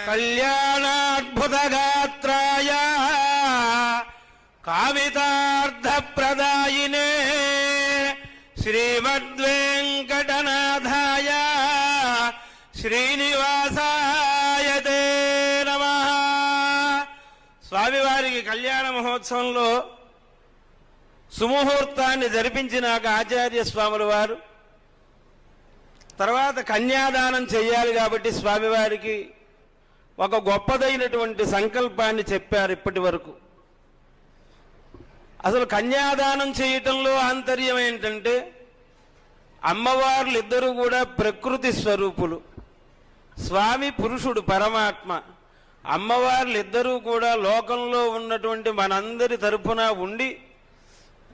కళ్యాణాద్భుతగాత్రాయ కామితార్థప్రదాయినే శ్రీమద్వేంకటనాథాయ శ్రీనివాసాయతే నమః. స్వామివారికి కళ్యాణ మహోత్సవంలో సుముహూర్తాన్ని జరిపించినాక ఆచార్య స్వాముల వారు తర్వాత కన్యాదానం చెయ్యాలి కాబట్టి స్వామివారికి ఒక గొప్పదైనటువంటి సంకల్పాన్ని చెప్పారు. ఇప్పటి వరకు అసలు కన్యాదానం చేయటంలో ఆంతర్యం ఏంటంటే అమ్మవార్లు ఇద్దరు కూడా ప్రకృతి స్వరూపులు. స్వామి పురుషుడు పరమాత్మ, అమ్మవార్లు ఇద్దరూ కూడా లోకంలో ఉన్నటువంటి మనందరి తరఫున ఉండి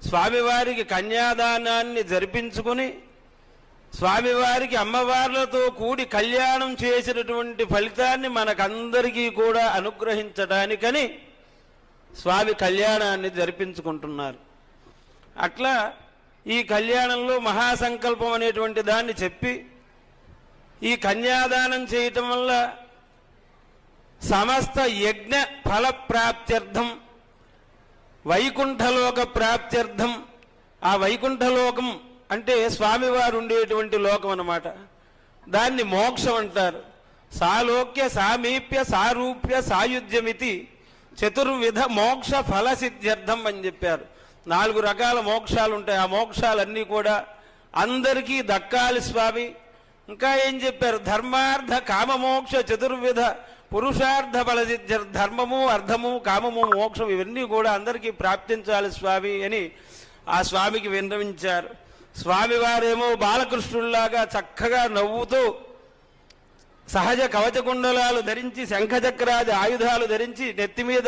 స్వామివారికి కన్యాదానాన్ని జరిపించుకుని స్వామివారికి అమ్మవార్లతో కూడి కళ్యాణం చేసినటువంటి ఫలితాన్ని మనకందరికీ కూడా అనుగ్రహించడానికని స్వామి కళ్యాణాన్ని జరిపించుకుంటున్నారు. అట్లా ఈ కళ్యాణంలో మహాసంకల్పం అనేటువంటి దాన్ని చెప్పి ఈ కన్యాదానం చేయటం వల్ల సమస్త యజ్ఞ ఫల ప్రాప్త్యర్థం వైకుంఠలోక ప్రాప్త్యర్థం, ఆ వైకుంఠలోకం అంటే స్వామివారు ఉండేటువంటి లోకం అన్నమాట. దాన్ని మోక్షం అంటారు. సాలోక్య సామీప్య సారూప్య సాయుధ్యమితి చతుర్విధ మోక్ష ఫల సిద్ధ్యర్థం అని చెప్పారు. 4 రకాల మోక్షాలు ఉంటాయి. ఆ మోక్షాలన్నీ కూడా అందరికీ దక్కాలి స్వామి. ఇంకా ఏం చెప్పారు? ధర్మార్థ కామమోక్ష చతుర్విధ పురుషార్థ ఫల సిద్ధ్య, ధర్మము అర్థము కామము మోక్షం ఇవన్నీ కూడా అందరికీ ప్రాప్తించాలి స్వామి అని ఆ స్వామికి విన్నవించారు. స్వామివారేమో బాలకృష్ణుల్లాగా చక్కగా నవ్వుతూ సహజ కవచకుండలాలు ధరించి శంఖచక్రాది ఆయుధాలు ధరించి నెత్తి మీద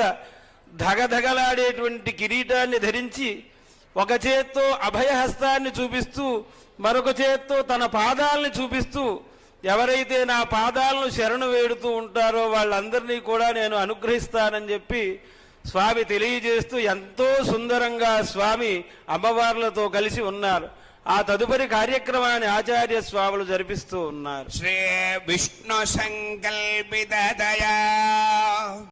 ధగధగలాడేటువంటి కిరీటాన్ని ధరించి ఒక చేత్తో అభయహస్తాన్ని చూపిస్తూ మరొక చేత్తో తన పాదాలని చూపిస్తూ ఎవరైతే నా పాదాలను శరణు వేడుతూ ఉంటారో వాళ్ళందరినీ కూడా నేను అనుగ్రహిస్తానని చెప్పి స్వామి తెలియజేస్తూ ఎంతో సుందరంగా స్వామి అమ్మవార్లతో కలిసి ఉన్నారు. ఆ తదుపరి కార్యక్రమాన్ని ఆచార్య స్వాములు జరిపిస్తూ ఉన్నారు. శ్రీ విష్ణు సంకల్పిత దయా